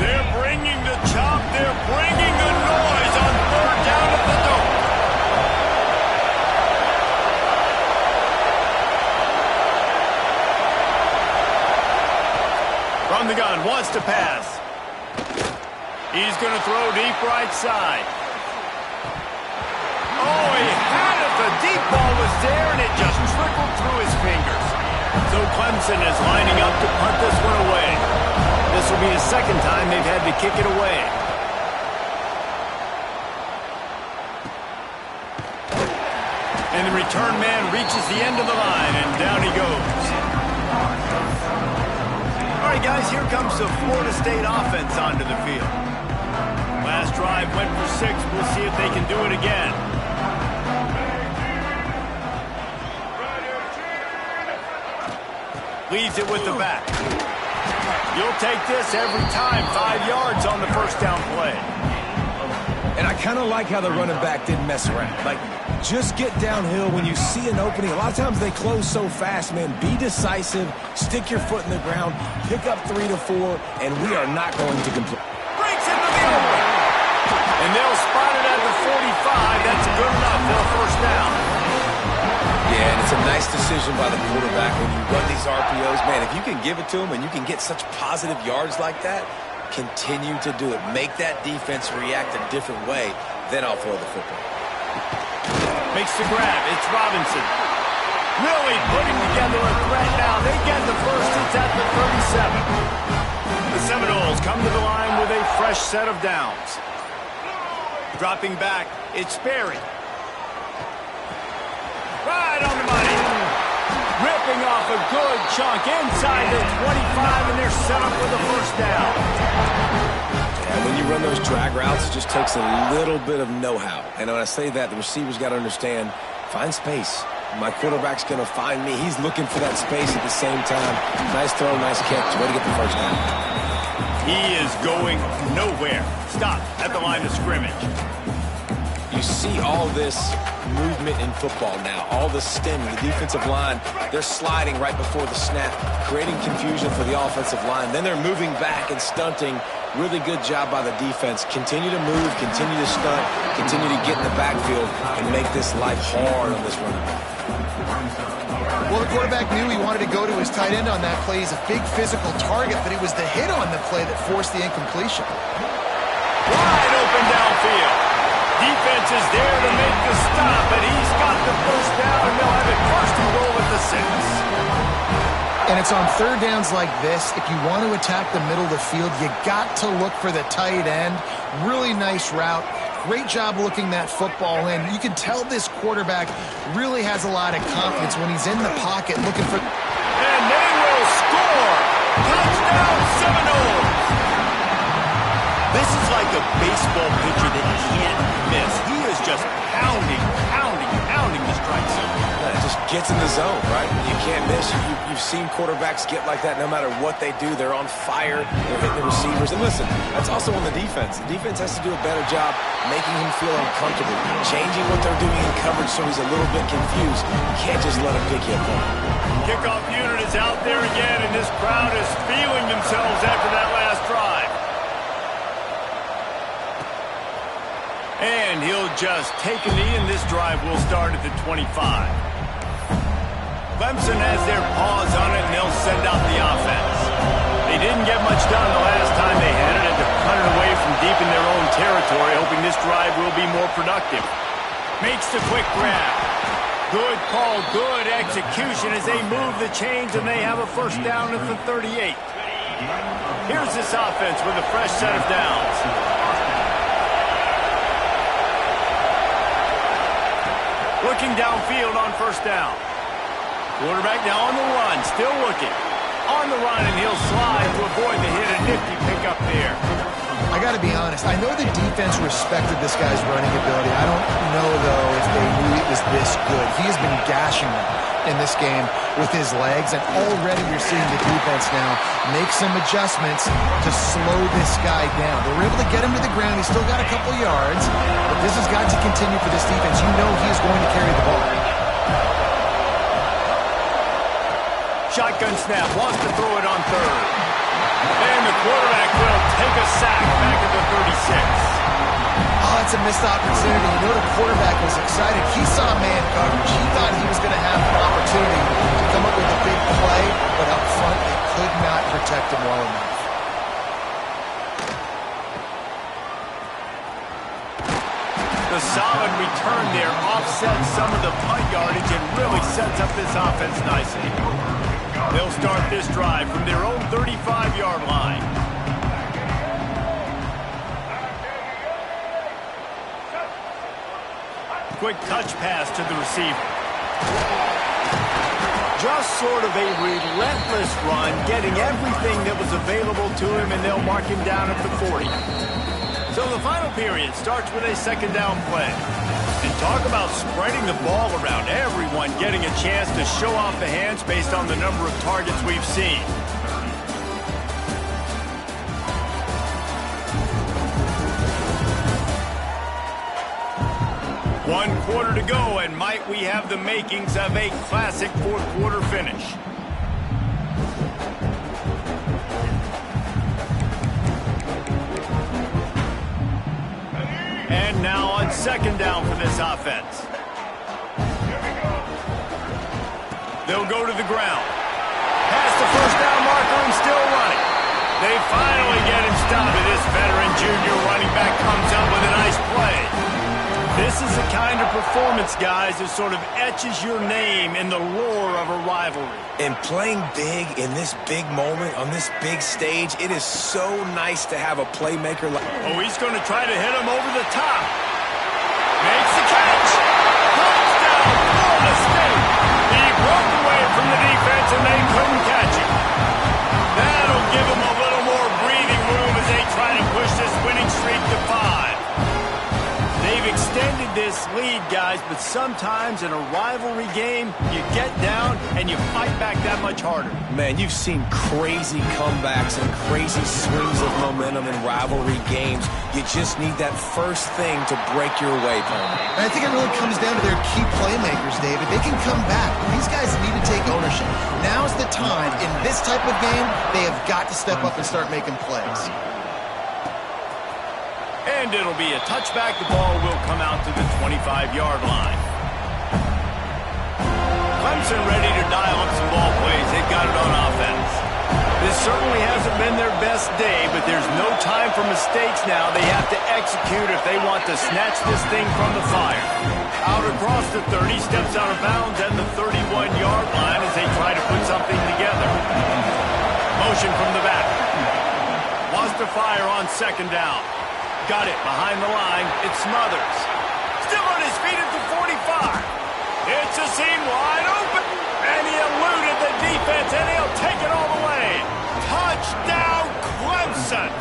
They're bringing the chop. They're bringing the noise on 3rd down at the Dome. From the gun, wants to pass. He's going to throw deep right side. Oh, he had it. The deep ball was there, and it just trickled through his fingers. So Clemson is lining up to punt this one away. This will be the second time they've had to kick it away. And the return man reaches the end of the line, and down he goes. All right, guys, here comes the Florida State offense onto the field. Last drive went for 6. We'll see if they can do it again. Leads it with the back. You'll take this every time. 5 yards on the first down play. And I kind of like how the running back didn't mess around. Like, just get downhill when you see an opening. A lot of times they close so fast, man. Be decisive. Stick your foot in the ground. Pick up 3 to 4, and we are not going to complain. Breaks into the open. And they'll spot it at the 45. That's good enough for a first down. Yeah, and it's a nice decision by the quarterback when you run these RPOs. Man, if you can give it to him and you can get such positive yards like that, continue to do it. Make that defense react a different way, then I'll throw the football. Makes the grab. It's Robinson. Really putting together a threat now. They get the first. It's at the 37. The Seminoles come to the line with a fresh set of downs. Dropping back, it's Sperry. Right on the money. Ripping off a good chunk inside the 25, and they're set up with a first down. Yeah, when you run those drag routes, it just takes a little bit of know-how. And when I say that, the receivers got to understand, find space. My quarterback's going to find me. He's looking for that space at the same time. Nice throw, nice catch. Way to get the first down. He is going nowhere. Stop at the line of scrimmage. You see all this movement in football now. All the stemming, the defensive line, they're sliding right before the snap, creating confusion for the offensive line. Then they're moving back and stunting. Really good job by the defense. Continue to move, continue to stunt, continue to get in the backfield and make this life hard on this running back. Well, the quarterback knew he wanted to go to his tight end on that play. He's a big physical target, but it was the hit on the play that forced the incompletion. Wide open downfield. Defense is there to make the stop, but he's got the first down, and they'll have it first and goal at the 6. And it's on third downs like this. If you want to attack the middle of the field, you got to look for the tight end. Really nice route. Great job looking that football in. You can tell this quarterback really has a lot of confidence when he's in the pocket looking for... And they will score! Touchdown Seminoles! This is like a baseball pitcher that you can't miss. He is just pounding the strike zone. It just gets in the zone, right? You can't miss. You've seen quarterbacks get like that no matter what they do. They're on fire. They're hitting the receivers. And listen, that's also on the defense. The defense has to do a better job making him feel uncomfortable, changing what they're doing in coverage so he's a little bit confused. You can't just let him pick you apart. Kickoff unit is out there again, and this crowd is feeling themselves after that last drive. And he'll just take a knee, and this drive will start at the 25. Clemson has their paws on it, and they'll send out the offense. They didn't get much done the last time they had it, and to punt it away from deep in their own territory, hoping this drive will be more productive. Makes the quick grab. Good call, good execution as they move the chains, and they have a first down at the 38. Here's this offense with a fresh set of downs. Looking downfield on first down. Quarterback now on the run, still looking. On the run, and he'll slide to avoid the hit. A nifty pickup there. I got to be honest. I know the defense respected this guy's running ability. I don't know, though, if they knew it was this good. He has been gashing them in this game with his legs, and already you're seeing the defense now make some adjustments to slow this guy down. They were able to get him to the ground. He's still got a couple yards, but this has got to continue for this defense. You know he is going to carry the ball. Shotgun snap, wants to throw it on third. And the quarterback will take a sack back at the 36. Oh, it's a missed opportunity. You know the quarterback was excited. He saw man coverage. He thought he was going to have an opportunity to come up with a big play, but up front they could not protect him well enough. The solid return there offsets some of the punt yardage and really sets up this offense nicely. They'll start this drive from their own 35-yard line. Quick touch pass to the receiver. Just sort of a relentless run, getting everything that was available to him, and they'll mark him down at the 40. So the final period starts with a second down play. And talk about spreading the ball around, everyone getting a chance to show off the hands based on the number of targets we've seen. One quarter to go, and might we have the makings of a classic fourth quarter finish. And now on second down for this offense. They'll go to the ground. Past the first down marker and still running. They finally get him stopped. This veteran junior running back comes up with a nice play. This is the kind of performance, guys, that sort of etches your name in the lore of a rivalry. And playing big in this big moment, on this big stage, it is so nice to have a playmaker like... Oh, he's going to try to hit him over the top. Makes the catch. Touchdown, Florida State. He broke away from the defense, and they couldn't catch him. That'll give him a little more breathing room as they try to push this winning streak to 5. They've extended this lead, guys, but sometimes in a rivalry game, you get down and you fight back that much harder. Man, you've seen crazy comebacks and crazy swings of momentum in rivalry games. You just need that first thing to break your way, Tony. I think it really comes down to their key playmakers, David. They can come back. These guys need to take ownership. Now's the time. In this type of game, they have got to step up and start making plays. And it'll be a touchback. The ball will come out to the 25-yard line. Clemson ready to dial up some ball plays. They've got it on offense. This certainly hasn't been their best day, but there's no time for mistakes now. They have to execute if they want to snatch this thing from the fire. Out across the 30, steps out of bounds at the 31-yard line as they try to put something together. Motion from the back. Wants to fire on second down. Got it behind the line. It's Smothers. Still on his feet at the 45. It's a seam wide open. And he eluded the defense, and he'll take it all the way. Touchdown, Clemson.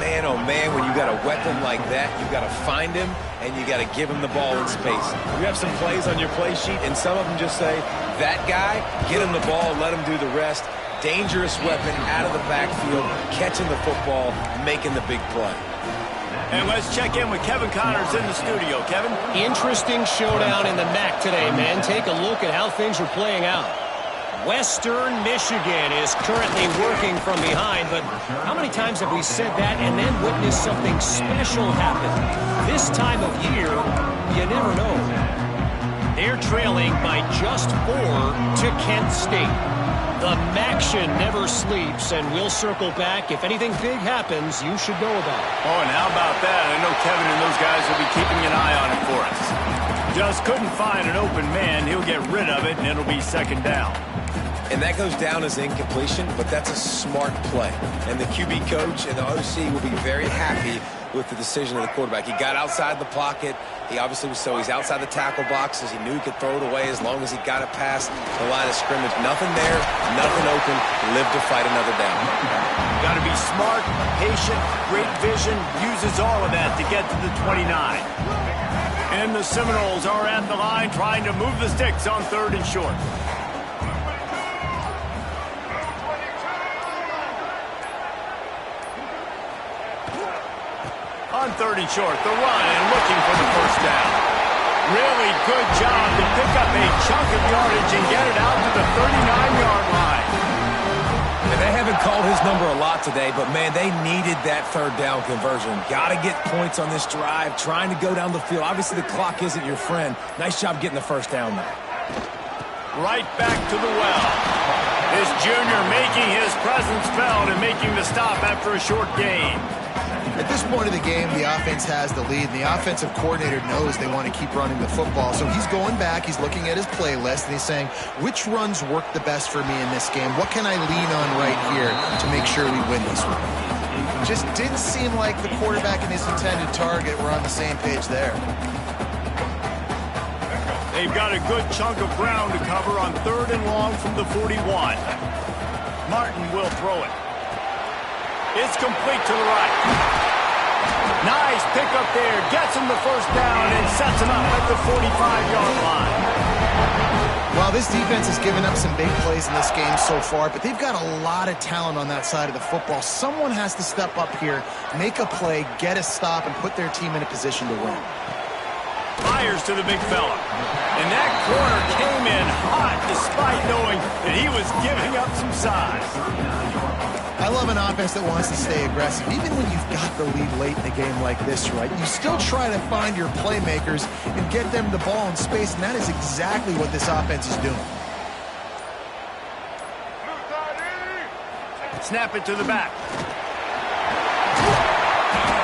Man, oh man, when you got a weapon like that, you got to find him, and you got to give him the ball in space. You have some plays on your play sheet, and some of them just say, that guy, get him the ball, let him do the rest. Dangerous weapon out of the backfield, catching the football, making the big play. And let's check in with Kevin Connors in the studio. Kevin? Interesting showdown in the MAC today, man. Take a look at how things are playing out. Western Michigan is currently working from behind, but how many times have we said that and then witnessed something special happen? This time of year, you never know. They're trailing by just 4 to Kent State. The MACtion never sleeps, and we'll circle back. If anything big happens, you should know about it. Oh, and how about that? I know Kevin and those guys will be keeping an eye on it for us. Just couldn't find an open man. He'll get rid of it, and it'll be second down. And that goes down as incompletion, but that's a smart play. And the QB coach and the OC will be very happy with the decision of the quarterback. He got outside the pocket. He obviously was he's outside the tackle boxes. He knew he could throw it away as long as he got it past the line of scrimmage. Nothing there, nothing open. Live to fight another down. Got to be smart, patient, great vision. Uses all of that to get to the 29. And the Seminoles are at the line trying to move the sticks on third and short. On third and short, the run and looking for the first down. Really good job to pick up a chunk of yardage and get it out to the 39-yard line. And they haven't called his number a lot today, but, man, they needed that third down conversion. Got to get points on this drive, trying to go down the field. Obviously, the clock isn't your friend. Nice job getting the first down there. Right back to the well. This junior making his presence felt and making the stop after a short gain. At this point of the game, the offense has the lead, and the offensive coordinator knows they want to keep running the football. So he's going back, he's looking at his playlist, and he's saying, which runs work the best for me in this game? What can I lean on right here to make sure we win this one? Just didn't seem like the quarterback and his intended target were on the same page there. They've got a good chunk of ground to cover on 3rd and long from the 41. Martin will throw it. It's complete to the right. Nice pickup there. Gets him the first down and sets him up at the 45-yard line. Well, this defense has given up some big plays in this game so far, but they've got a lot of talent on that side of the football. Someone has to step up here, make a play, get a stop, and put their team in a position to win. Fires to the big fella. And that corner came in hot despite knowing that he was giving up some size. I love an offense that wants to stay aggressive. Even when you've got the lead late in a game like this, right, you still try to find your playmakers and get them the ball in space, and that is exactly what this offense is doing. Snap it to the back.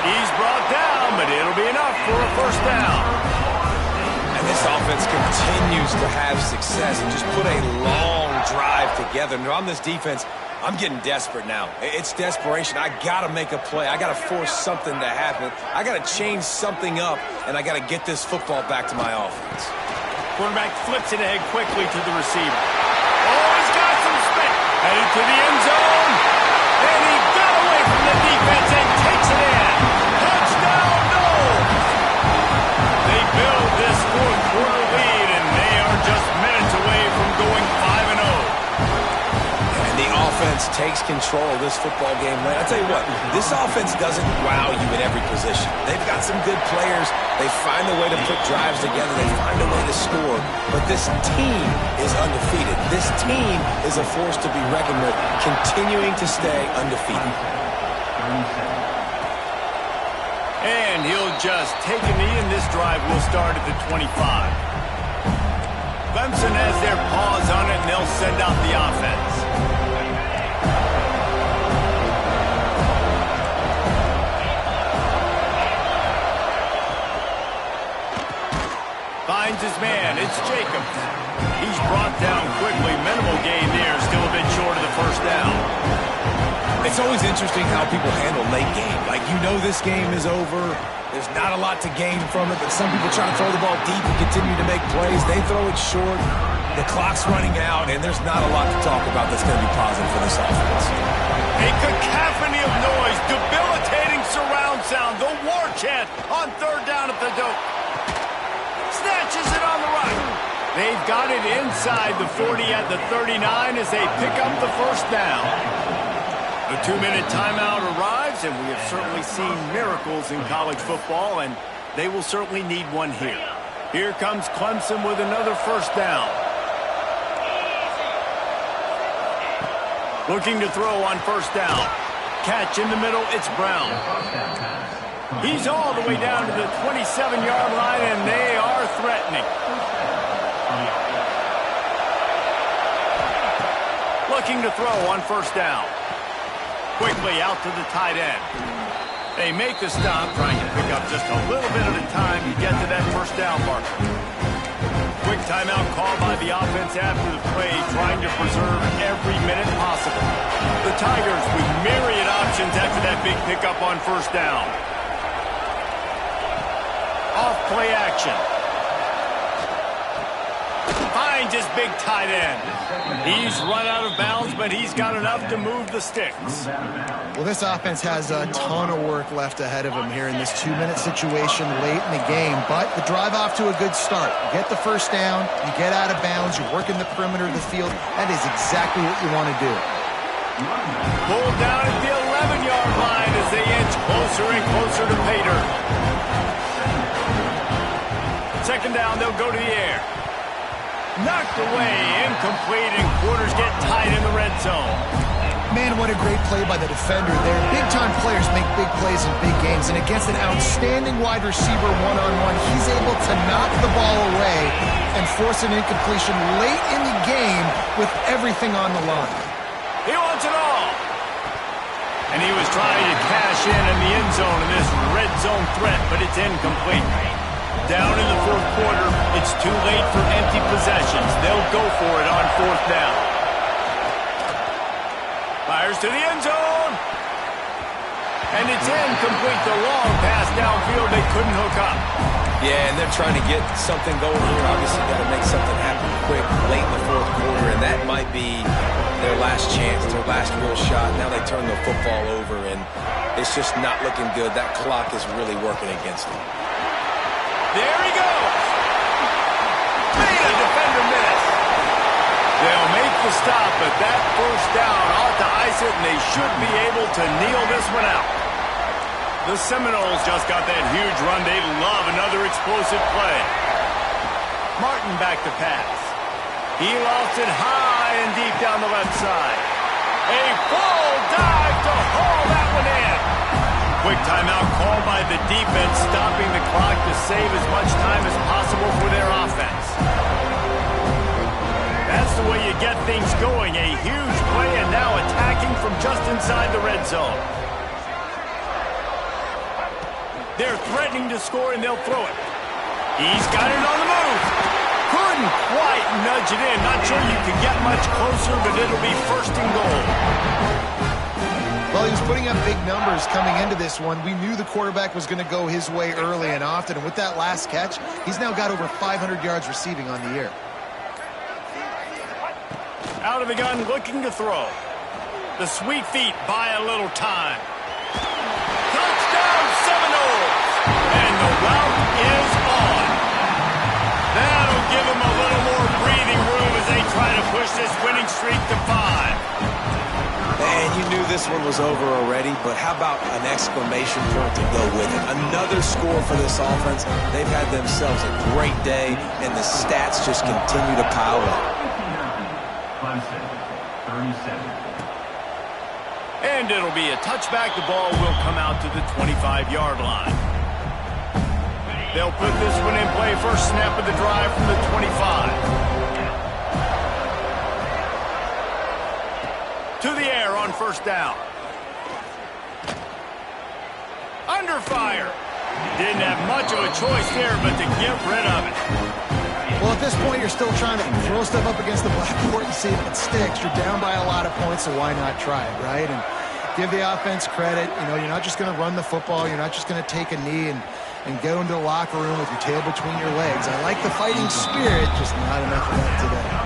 He's brought down, but it'll be enough for a first down. And this offense continues to have success and just put a long drive together. And on this defense, I'm getting desperate now. It's desperation. I got to make a play. I got to force something to happen. I got to change something up, and I got to get this football back to my offense. Quarterback flips it ahead quickly to the receiver. Oh, he's got some space. Headed to the end zone. And he got away from the defense and takes it in. Touchdown, no! They build this fourth-quarter lead, and they are just minutes away from going 5-0. The offense takes control of this football game. I tell you what, this offense doesn't wow you at every position. They've got some good players. They find a way to put drives together. They find a way to score. But this team is undefeated. This team is a force to be reckoned with, continuing to stay undefeated. And he'll just take a knee, and this drive will start at the 25. Clemson has their paws on it, and they'll send out the offense. Finds his man. It's Jacobs. He's brought down quickly. Minimal gain there. Still a bit short of the first down. It's always interesting how people handle late game. Like, you know this game is over. There's not a lot to gain from it, but some people try to throw the ball deep and continue to make plays. They throw it short. The clock's running out, and there's not a lot to talk about that's going to be positive for this offense. A cacophony of noise. Debilitating surround sound. The war chant on 3rd down at the dope. Snatches it on the right. They've got it inside the 40 at the 39 as they pick up the first down. The 2-minute timeout arrives, and we have certainly seen miracles in college football, and they will certainly need one here. Here comes Clemson with another first down. Looking to throw on first down. Catch in the middle, it's Brown. He's all the way down to the 27-yard line, and they are threatening. Looking to throw on first down. Quickly out to the tight end. They make the stop, trying to pick up just a little bit at a time to get to that first down marker. Quick timeout call by the offense after the play, trying to preserve every minute possible. The Tigers with myriad options after that big pickup on first down. Off play action. Finds his big tight end. He's run out of bounds, but he's got enough to move the sticks. Well, this offense has a ton of work left ahead of them here in this 2-minute situation late in the game, but the drive off to a good start. You get the first down, you get out of bounds, you're working the perimeter of the field. That is exactly what you want to do. Pulled down at the 11-yard line as they inch closer and closer to pay dirt. Second down, they'll go to the air. Knocked away, incomplete, and quarters get tight in the red zone. Man, what a great play by the defender there. Big-time players make big plays in big games, and against an outstanding wide receiver one-on-one, he's able to knock the ball away and force an incompletion late in the game with everything on the line. He wants it all. And he was trying to cash in the end zone in this red zone threat, but it's incomplete. Down in the fourth quarter, it's too late for empty possessions. They'll go for it on fourth down. Fires to the end zone. And it's incomplete. The long pass downfield, they couldn't hook up. Yeah, and they're trying to get something going here. Obviously, got to make something happen quick late in the fourth quarter, and that might be their last chance, their last real shot. Now they turn the football over, and it's just not looking good. That clock is really working against them. There he goes. Made a defender miss. They'll make the stop, but that first down ought to ice it, and they should be able to kneel this one out. The Seminoles just got that huge run. They love another explosive play. Martin back to pass. He lost it high and deep down the left side. A full dive to haul that one in. Quick timeout called by the defense, stopping the clock to save as much time as possible for their offense. That's the way you get things going. A huge play, and now attacking from just inside the red zone. They're threatening to score, and they'll throw it. He's got it on the move. Couldn't quite nudge it in. Not sure you can get much closer, but it'll be first and goal. Well, he was putting up big numbers coming into this one. We knew the quarterback was going to go his way early and often, and with that last catch, he's now got over 500 yards receiving on the year. Out of the gun, looking to throw. The sweet feet buy a little time. Touchdown, Seminoles! And the route is on. That'll give them a little more breathing room as they try to push this winning streak to 5. And you knew this one was over already, but how about an exclamation point to go with it? Another score for this offense. They've had themselves a great day, and the stats just continue to pile up. Clemson, 37. And it'll be a touchback. The ball will come out to the 25-yard line. They'll put this one in play. First snap of the drive from the 25. To the air on first down. Under fire. Didn't have much of a choice there, but to get rid of it. Well, at this point, you're still trying to throw stuff up against the blackboard and see if it sticks. You're down by a lot of points, so why not try it, right? And give the offense credit. You know, you're not just going to run the football. You're not just going to take a knee and go into the locker room with your tail between your legs. I like the fighting spirit, just not enough of that today.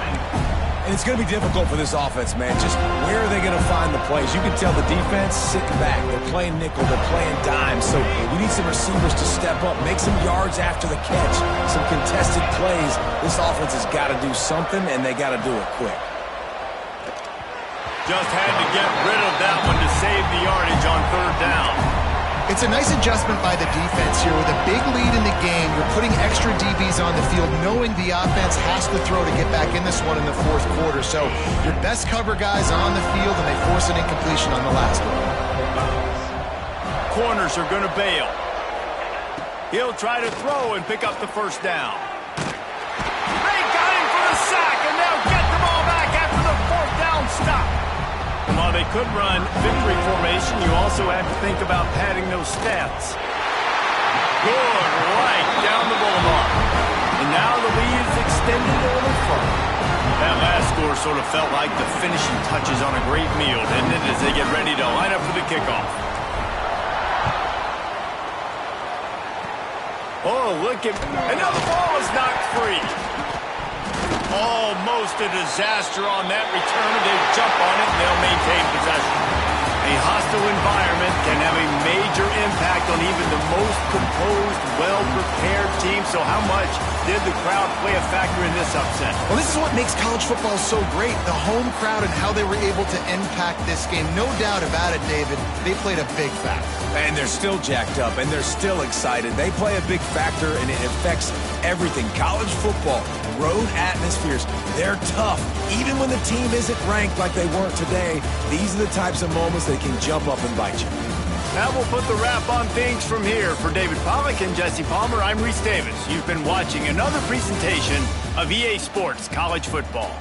And it's going to be difficult for this offense, man. Just where are they going to find the plays? You can tell the defense sitting back. They're playing nickel. They're playing dime. So you need some receivers to step up, make some yards after the catch, some contested plays. This offense has got to do something, and they got to do it quick. Just had to get rid of that one to save the yardage on third down. It's a nice adjustment by the defense here. With a big lead in the game, you're putting extra DBs on the field, knowing the offense has to throw to get back in this one in the fourth quarter. So your best cover guys on the field, and they force an incompletion on the last one. Corners are going to bail. He'll try to throw and pick up the first down. They got him for the sack, and they'll get the ball back after the fourth down stop. And while they could run victory formation, you also have to think about padding those stats. Good right down the boulevard. And now the lead is extended a little further. That last score sort of felt like the finishing touches on a great meal, didn't it, as they get ready to line up for the kickoff. Oh, look at... And now the ball is knocked free. Almost a disaster on that return. They jump on it, and they'll maintain possession. A hostile environment can have a major impact on even the most composed, well-prepared team. So how much did the crowd play a factor in this upset? Well, this is what makes college football so great. The home crowd and how they were able to impact this game. No doubt about it, David. They played a big factor. And they're still jacked up, and they're still excited. They play a big factor, and it affects everything. College football, road atmospheres, they're tough. Even when the team isn't ranked like they weren't today, these are the types of moments that can jump up and bite you. Now we'll put the wrap on things from here. For David Pollack and Jesse Palmer, I'm Reese Davis. You've been watching another presentation of EA Sports College Football.